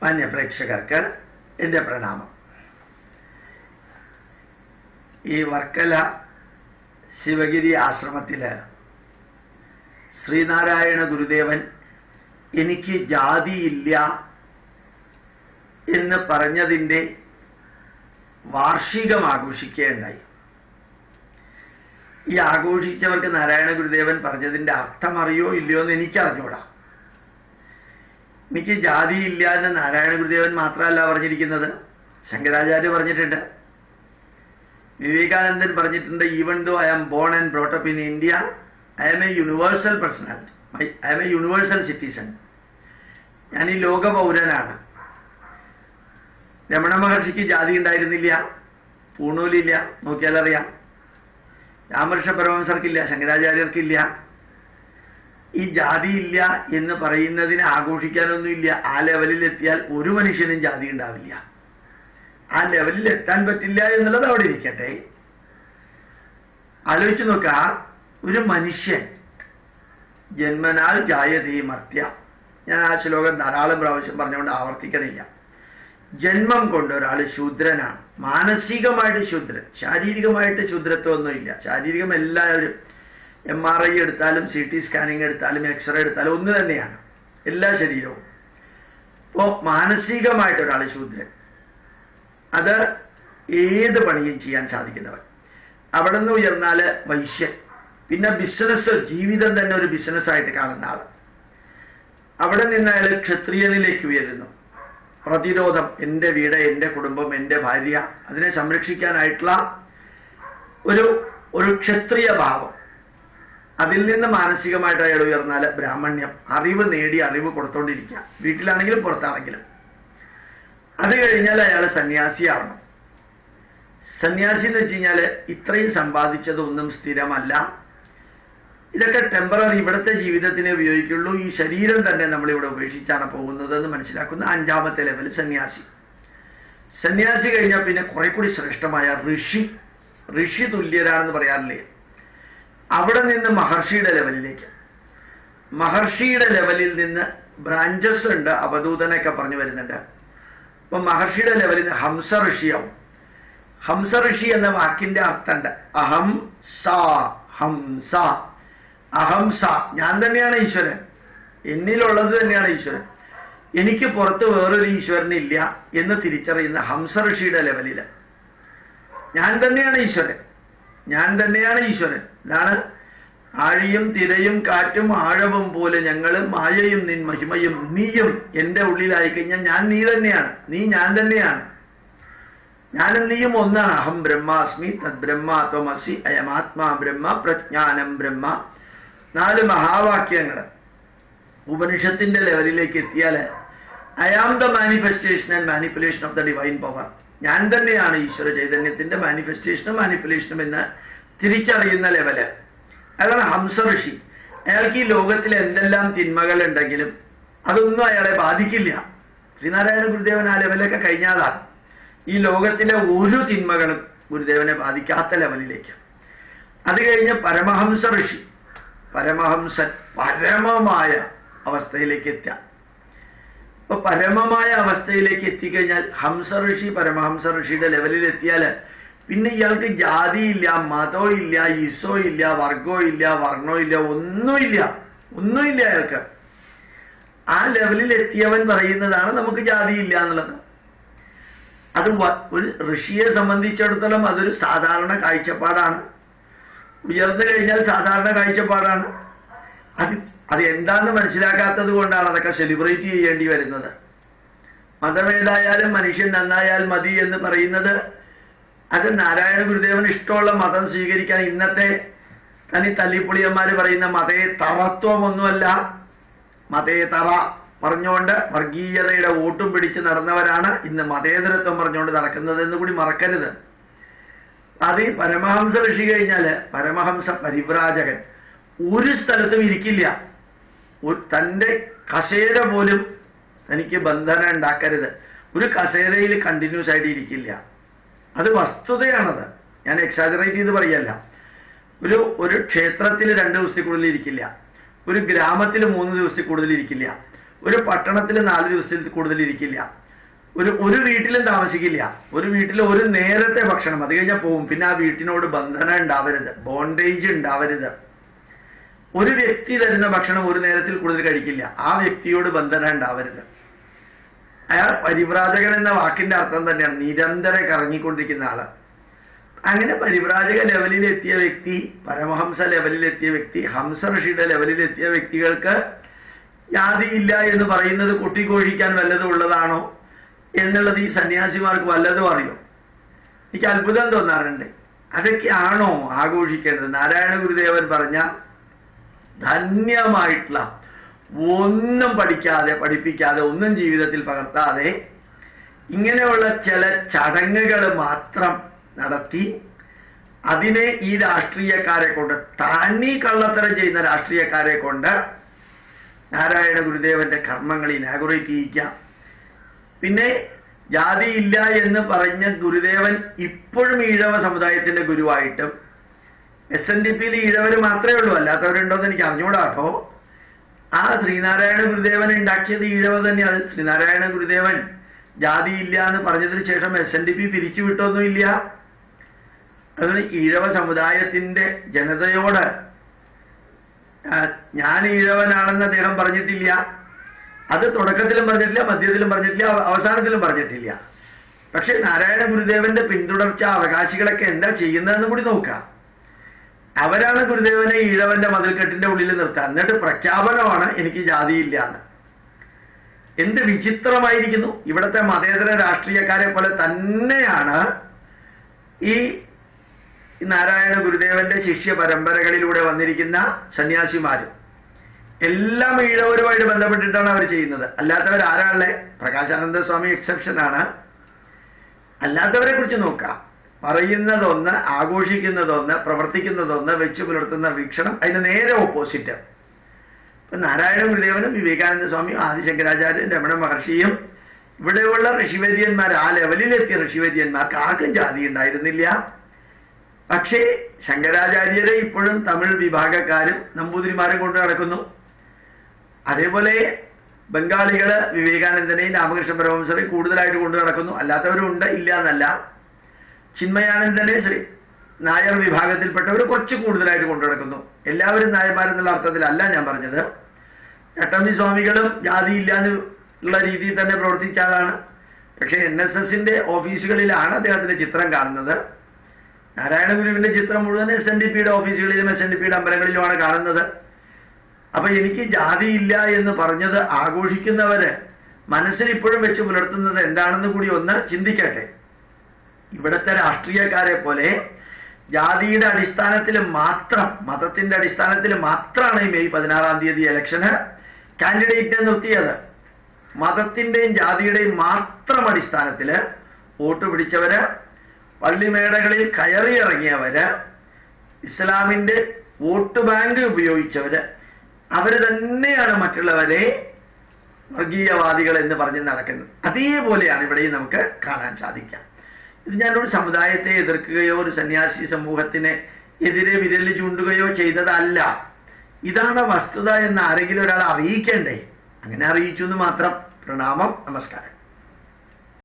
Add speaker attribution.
Speaker 1: മാന്യ പ്രേക്ഷകർക്ക് എൻ്റെ പ്രണാമം. ഈ വർക്കല ശിവഗിരി ആശ്രമത്തിൽ ശ്രീനാരായണ ഗുരുദേവൻ എനിക്ക് ജാതിയില്ല എന്ന് പറഞ്ഞതിൻ്റെ വാർഷികം ആഘോഷിക്കുകയുണ്ടായി. ഈ ആഘോഷിച്ചവർക്ക് നാരായണ ഗുരുദേവൻ പറഞ്ഞതിൻ്റെ അർത്ഥം അറിയോ ഇല്ലയോ എന്ന് എനിക്കറിഞ്ഞൂടാ. എനിക്ക് ജാതിയില്ല എന്ന് നാരായണ ഗുരുദേവൻ മാത്രമല്ല പറഞ്ഞിരിക്കുന്നത്, ശങ്കരാചാര്യ പറഞ്ഞിട്ടുണ്ട്, വിവേകാനന്ദൻ പറഞ്ഞിട്ടുണ്ട്. Even though I am born and brought up in India, I am a universal personality, I am a universal citizen. ഞാൻ ഈ ലോക പൗരനാണ്. രമണ മഹർഷിക്ക് ജാതി ഉണ്ടായിരുന്നില്ല, പൂണൂലില്ല, നോക്കിയാലറിയാം. രാമകൃഷ്ണ പരമഹംസർക്കില്ല, ശങ്കരാചാര്യർക്കില്ല. ഈ ജാതിയില്ല എന്ന് പറയുന്നതിനെ ആഘോഷിക്കാനൊന്നുമില്ല. ആ ലെവലിൽ എത്തിയാൽ ഒരു മനുഷ്യനും ജാതി ഉണ്ടാവില്ല. ആ ലെവലിൽ എത്താൻ പറ്റില്ല എന്നുള്ളത് അവിടെ ഇരിക്കട്ടെ. ആലോചിച്ച് നോക്കുക, ഒരു മനുഷ്യൻ ജന്മനാൽ ജായതേ മർത്യ. ഞാൻ ആ ശ്ലോകം ധാരാളം പ്രാവശ്യം പറഞ്ഞുകൊണ്ട് ആവർത്തിക്കണില്ല. ജന്മം കൊണ്ട് ഒരാൾ ശൂദ്രനാണ്, മാനസികമായിട്ട് ശൂദ്രൻ. ശാരീരികമായിട്ട് ശൂദ്രത്വമൊന്നുമില്ല. ശാരീരികം എല്ലാവരും MRI എടുത്താലും CT സ്കാനിങ് എടുത്താലും എക്സ്റേ എടുത്താലും ഒന്ന് തന്നെയാണ് എല്ലാ ശരീരവും. അപ്പോൾ മാനസികമായിട്ട് ഒരാൾ ശൂദ്രൻ, അത് ഏത് പണിയും ചെയ്യാൻ സാധിക്കുന്നവൻ. അവിടെ നിന്ന് ഉയർന്നാൽ വൈശ്യൻ, പിന്നെ ബിസിനസ്, ജീവിതം തന്നെ ഒരു ബിസിനസ്സായിട്ട് കാണുന്ന ആൾ. അവിടെ നിന്ന് അയാൾ ക്ഷത്രിയനിലേക്ക് ഉയരുന്നു. പ്രതിരോധം, എൻ്റെ വീട്, എൻ്റെ കുടുംബം, എൻ്റെ ഭാര്യ, അതിനെ സംരക്ഷിക്കാനായിട്ടുള്ള ഒരു ക്ഷത്രിയ ഭാവം. അതിൽ നിന്ന് മാനസികമായിട്ട് അയാൾ ഉയർന്നാൽ ബ്രാഹ്മണ്യം, അറിവ് നേടി അറിവ് കൊടുത്തോണ്ടിരിക്കുക, വീട്ടിലാണെങ്കിലും പുറത്താണെങ്കിലും. അത് കഴിഞ്ഞാൽ അയാൾ സന്യാസിയാവണം. സന്യാസി എന്ന് വെച്ച് കഴിഞ്ഞാൽ ഇത്രയും സമ്പാദിച്ചതൊന്നും സ്ഥിരമല്ല, ഇതൊക്കെ ടെമ്പററി, ഇവിടുത്തെ ജീവിതത്തിനെ ഉപയോഗിക്കുള്ളൂ. ഈ ശരീരം തന്നെ നമ്മളിവിടെ ഉപേക്ഷിച്ചാണ് പോകുന്നതെന്ന് മനസ്സിലാക്കുന്ന 5ാമത്തെ ലെവൽ സന്യാസി. സന്യാസി കഴിഞ്ഞാൽ പിന്നെ കുറെ കൂടി ശ്രേഷ്ഠമായ ഋഷി തുല്യരാണെന്ന് പറയാറില്ലേ, അവിടെ നിന്ന് മഹർഷിയുടെ ലെവലിലേക്ക്. മഹർഷിയുടെ ലെവലിൽ നിന്ന് ബ്രാഞ്ചസ് ഉണ്ട്, അവധൂതനൊക്കെ പറഞ്ഞു വരുന്നുണ്ട്. അപ്പൊ മഹർഷിയുടെ ലെവലിൽ നിന്ന് ഹംസ ഋഷിയാവും. ഹംസ ഋഷി എന്ന വാക്കിന്റെ അർത്ഥമുണ്ട് അഹം സ, ഹംസ. അഹംസ, ഞാൻ തന്നെയാണ് ഈശ്വരൻ, എന്നിലുള്ളത് തന്നെയാണ് ഈശ്വരൻ, എനിക്ക് പുറത്ത് വേറൊരു ഈശ്വരനില്ല എന്ന് തിരിച്ചറിയുന്ന ഹംസ ഋഷിയുടെ ലെവലിൽ ഞാൻ തന്നെയാണ് ഈശ്വരൻ, ഞാൻ തന്നെയാണ് ഈശ്വരൻ. ഇതാണ് ആഴിയും തിരയും കാറ്റും ആഴവും പോലെ ഞങ്ങളും മായയും നിൻ മഹിമയും നീയും എൻ്റെ ഉള്ളിലായി കഴിഞ്ഞാൽ ഞാൻ നീ തന്നെയാണ്, നീ ഞാൻ തന്നെയാണ്, ഞാനും നീയും ഒന്നാണ്. അഹം ബ്രഹ്മാസ്മി തദ് ബ്രഹ്മ ത്വമസി അയമാത്മാ ബ്രഹ്മ പ്രജ്ഞാനം ബ്രഹ്മ. 4 മഹാവാക്യങ്ങൾ ഉപനിഷത്തിന്റെ ലെവലിലേക്ക് എത്തിയാൽ I am the manifestation and manipulation of the divine power. ഞാൻ തന്നെയാണ് ഈശ്വര ചൈതന്യത്തിന്റെ മാനിഫെസ്റ്റേഷനും മാനിപ്പുലേഷനും എന്ന് തിരിച്ചറിയുന്ന ലെവല്. അയാളാണ് ഹംസ ഋഷി. അയാൾക്ക് ഈ ലോകത്തിൽ എന്തെല്ലാം തിന്മകൾ ഉണ്ടെങ്കിലും അതൊന്നും അയാളെ ബാധിക്കില്ല. ശ്രീനാരായണ ഗുരുദേവൻ ആ ലെവലൊക്കെ കഴിഞ്ഞാലാണ്. ഈ ലോകത്തിലെ ഒരു തിന്മകളും ഗുരുദേവനെ ബാധിക്കാത്ത ലെവലിലേക്ക്. അത് കഴിഞ്ഞ് പരമഹംസ ഋഷി, പരമഹംസൻ, പരമമായ അവസ്ഥയിലേക്ക് എത്താം. അപ്പൊ പരമമായ അവസ്ഥയിലേക്ക് എത്തിക്കഴിഞ്ഞാൽ ഹംസ ഋഷി പരമഹംസ ഋഷിയുടെ ലെവലിൽ എത്തിയാൽ പിന്നെ ഇയാൾക്ക് ജാതിയില്ല, മതോ ഇല്ല, ഈസോ ഇല്ല, വർഗോ ഇല്ല, വർണ്ണോ ഇല്ല, ഒന്നുമില്ല അയാൾക്ക്. ആ ലെവലിൽ എത്തിയവൻ പറയുന്നതാണ് നമുക്ക് ജാതിയില്ല എന്നുള്ളത്. അത് ഒരു ഋഷിയെ സംബന്ധിച്ചിടത്തോളം അതൊരു സാധാരണ കാഴ്ചപ്പാടാണ്. ഉയർന്നു കഴിഞ്ഞാൽ സാധാരണ കാഴ്ചപ്പാടാണ്. അത് എന്താണെന്ന് മനസ്സിലാക്കാത്തത് കൊണ്ടാണ് അതൊക്കെ സെലിബ്രേറ്റ് ചെയ്യേണ്ടി വരുന്നത്. മതമേതായാലും മനുഷ്യൻ നന്നായാൽ മതി എന്ന് പറയുന്നത്, അത് നാരായണ ഗുരുദേവന് ഇഷ്ടമുള്ള മതം സ്വീകരിക്കാൻ ഇന്നത്തെ തനി തല്ലിപ്പൊളിയന്മാർ പറയുന്ന മതേതരത്വമൊന്നുമല്ല. മതേതര പറഞ്ഞുകൊണ്ട് വർഗീയതയുടെ വോട്ടും പിടിച്ച് നടന്നവരാണ് ഇന്ന് മതേതരത്വം പറഞ്ഞുകൊണ്ട് നടക്കുന്നത് എന്ന് കൂടി മറക്കരുത്. അത് പരമഹംസ ഋഷി കഴിഞ്ഞാല് പരമഹംസ പരിവ്രാജകൻ. ഒരു സ്ഥലത്തും ഇരിക്കില്ല, തൻ്റെ കസേര പോലും തനിക്ക് ബന്ധനം ഉണ്ടാക്കരുത്. ഒരു കസേരയിൽ കണ്ടിന്യൂസ് ആയിട്ട് ഇരിക്കില്ല. അത് വസ്തുതയാണത്, ഞാൻ എക്സാജറേറ്റ് ചെയ്ത് പറയല്ല. ഒരു ക്ഷേത്രത്തിൽ 2 ദിവസത്തിൽ കൂടുതൽ ഇരിക്കില്ല, ഒരു ഗ്രാമത്തിൽ 3 ദിവസത്തിൽ കൂടുതൽ ഇരിക്കില്ല, ഒരു പട്ടണത്തിൽ 4 ദിവസത്തിൽ കൂടുതൽ ഇരിക്കില്ല. ഒരു വീട്ടിലും താമസിക്കില്ല. ഒരു വീട്ടിൽ ഒരു നേരത്തെ ഭക്ഷണം, അത് കഴിഞ്ഞാൽ പോകും. പിന്നെ ആ വീട്ടിനോട് ബന്ധനം ഉണ്ടാവരുത്, ബോണ്ടേജ് ഉണ്ടാവരുത്. ഒരു വ്യക്തി തരുന്ന ഭക്ഷണം ഒരു നേരത്തിൽ കൂടുതൽ കഴിക്കില്ല, ആ വ്യക്തിയോട് ബന്ധനം ഉണ്ടാവരുത്. അയാൾ പരിവ്രാജകൻ എന്ന വാക്കിന്റെ അർത്ഥം തന്നെയാണ് നിരന്തരം കറങ്ങിക്കൊണ്ടിരിക്കുന്ന ആള്. അങ്ങനെ പരിവ്രാജക ലെവലിലെത്തിയ വ്യക്തി, പരമഹംസ ലെവലിലെത്തിയ വ്യക്തി, ഹംസ ഋഷിയുടെ ലെവലിലെത്തിയ വ്യക്തികൾക്ക് ജാതിയില്ല എന്ന് പറയുന്നത് കൊട്ടിഘോഷിക്കാൻ വല്ലതും ഉള്ളതാണോ എന്നുള്ളത് ഈ സന്യാസിമാർക്ക് വല്ലതും അറിയോ? എനിക്ക് അത്ഭുതം തോന്നാറുണ്ട്. അതൊക്കെയാണോ ആഘോഷിക്കേണ്ടത്? നാരായണ ഗുരുദേവൻ പറഞ്ഞ ധന്യമായിട്ടുള്ള, ഒന്നും പഠിക്കാതെ പഠിപ്പിക്കാതെ ഒന്നും ജീവിതത്തിൽ പകർത്താതെ ഇങ്ങനെയുള്ള ചില ചടങ്ങുകൾ മാത്രം നടത്തി അതിനെ ഈ രാഷ്ട്രീയക്കാരെ കൊണ്ട്, തനി കള്ളത്തരം ചെയ്യുന്ന രാഷ്ട്രീയക്കാരെ കൊണ്ട് നാരായണ ഗുരുദേവന്റെ കർമ്മങ്ങൾ ഇനാഗുറേറ്റ് ചെയ്യിക്കാം. പിന്നെ ജാതിയില്ല എന്ന് പറഞ്ഞ ഗുരുദേവൻ ഇപ്പോഴും ഈഴവ സമുദായത്തിന്റെ ഗുരുവായിട്ടും, SNDPയിൽ ഈഴവര് മാത്രമേ ഉള്ളൂ, അല്ലാത്തവരുണ്ടോന്ന് എനിക്ക് അറിഞ്ഞുകൂടാട്ടോ. ആ ശ്രീനാരായണ ഗുരുദേവൻ ഉണ്ടാക്കിയത് ഈഴവ തന്നെയാണ്. ശ്രീനാരായണ ഗുരുദേവൻ ജാതിയില്ല എന്ന് പറഞ്ഞതിന് ശേഷം SNDP പിരിച്ചുവിട്ടൊന്നുമില്ല. അതുകൊണ്ട് ഈഴവ സമുദായത്തിന്റെ ജനതയോട് ഞാൻ ഈഴവനാണെന്ന് അദ്ദേഹം പറഞ്ഞിട്ടില്ല. അത് തുടക്കത്തിലും പറഞ്ഞിട്ടില്ല, മധ്യത്തിലും പറഞ്ഞിട്ടില്ല, അവസാനത്തിലും പറഞ്ഞിട്ടില്ല. പക്ഷെ നാരായണ ഗുരുദേവന്റെ പിന്തുടർച്ച അവകാശികളൊക്കെ എന്താ ചെയ്യുന്നതെന്ന് കൂടി നോക്കാം. അവരാണ് ഗുരുദേവനെ ഈഴവന്റെ മതിൽക്കെട്ടിന്റെ ഉള്ളിൽ നിർത്തുക. എന്നിട്ട് പ്രഖ്യാപനമാണ് എനിക്ക് ജാതിയില്ല എന്ന്. എന്ത് വിചിത്രമായിരിക്കുന്നു! ഇവിടുത്തെ മതേതര രാഷ്ട്രീയക്കാരെ പോലെ തന്നെയാണ് ഈ നാരായണ ഗുരുദേവന്റെ ശിഷ്യ പരമ്പരകളിലൂടെ വന്നിരിക്കുന്ന സന്യാസിമാരും. എല്ലാം ഈഴവരുമായിട്ട് ബന്ധപ്പെട്ടിട്ടാണ് അവർ ചെയ്യുന്നത്. അല്ലാത്തവർ ആരാളെ? പ്രകാശാനന്ദ സ്വാമി എക്സെപ്ഷനാണ്. അല്ലാത്തവരെ കുറിച്ച് നോക്കാം. പറയുന്നതൊന്ന്, ആഘോഷിക്കുന്നതൊന്ന്, പ്രവർത്തിക്കുന്നതൊന്ന്, വെച്ചു പുലർത്തുന്ന വീക്ഷണം അതിന് നേരെ ഓപ്പോസിറ്റ്. ഇപ്പൊ നാരായണ ഗുരുദേവനും വിവേകാനന്ദ സ്വാമിയും ആദിശങ്കരാചാര്യൻ രമണ മഹർഷിയും ഇവിടെയുള്ള ഋഷിവര്യന്മാർ, ആ ലെവലിലെത്തിയ ഋഷിവര്യന്മാർക്ക് ആർക്കും ജാതി ഉണ്ടായിരുന്നില്ല. പക്ഷേ ശങ്കരാചാര്യരെ ഇപ്പോഴും തമിഴ് വിഭാഗക്കാരും നമ്പൂതിരിമാരും കൊണ്ട് നടക്കുന്നു. അതേപോലെ ബംഗാളികള് വിവേകാനന്ദനെയും രാമകൃഷ്ണ പരമഹംസരെയും കൂടുതലായിട്ട് കൊണ്ടു നടക്കുന്നു. അല്ലാത്തവരും ഉണ്ട്, ഇല്ല എന്നല്ല. ചിന്മയാനന്ദനെ നായർ വിഭാഗത്തിൽപ്പെട്ടവർ കുറച്ച് കൂടുതലായിട്ട് കൊണ്ടു നടക്കുന്നു. എല്ലാവരും നായന്മാരെന്നുള്ള അർത്ഥത്തിലല്ല ഞാൻ പറഞ്ഞത്. ചട്ടമ്പി സ്വാമികളും ജാതിയില്ല എന്നുള്ള രീതിയിൽ തന്നെ പ്രവർത്തിച്ച ആളാണ്. പക്ഷേ NSSന്റെ ഓഫീസുകളിലാണ് അദ്ദേഹത്തിന്റെ ചിത്രം കാണുന്നത്. നാരായണ ഗുരുവിന്റെ ചിത്രം മുഴുവൻ SNDPയുടെ ഓഫീസുകളിലും SNDPയുടെ അമ്പലങ്ങളിലുമാണ് കാണുന്നത്. അപ്പൊ എനിക്ക് ജാതിയില്ല എന്ന് പറഞ്ഞത് ആഘോഷിക്കുന്നവര് മനസ്സിൽ ഇപ്പോഴും വെച്ച് പുലർത്തുന്നത് എന്താണെന്ന് കൂടി ഒന്ന് ചിന്തിക്കട്ടെ. ഇവിടുത്തെ രാഷ്ട്രീയക്കാരെ പോലെ ജാതിയുടെ അടിസ്ഥാനത്തിൽ മാത്രം, മതത്തിന്റെ അടിസ്ഥാനത്തിൽ മാത്രമാണ് ഈ മെയ് 16-ാം തീയതി ഇലക്ഷന് കാൻഡിഡേറ്റിനെ നിർത്തിയത്. മതത്തിന്റെയും ജാതിയുടെയും മാത്രം അടിസ്ഥാനത്തിൽ വോട്ട് പിടിച്ചവര്, പള്ളിമേടകളിൽ കയറിയിറങ്ങിയവര്, ഇസ്ലാമിന്റെ വോട്ട് ബാങ്ക് ഉപയോഗിച്ചവര്, അവര് തന്നെയാണ് മറ്റുള്ളവരെ വർഗീയവാദികൾ എന്ന് പറഞ്ഞ് നടക്കുന്നത്. അതേപോലെയാണ് ഇവിടെയും നമുക്ക് കാണാൻ സാധിക്കാം. ഇത് ഞാനൊരു സമുദായത്തെ എതിർക്കുകയോ ഒരു സന്യാസി സമൂഹത്തിന് എതിരെ വിരൽ ചൂണ്ടുകയോ ചെയ്തതല്ല. ഇതാണ് വസ്തുത എന്ന് ആരെങ്കിലും ഒരാൾ അറിയിക്കണ്ടേ? അങ്ങനെ അറിയിച്ചു എന്ന് മാത്രം. പ്രണാമം, നമസ്കാരം.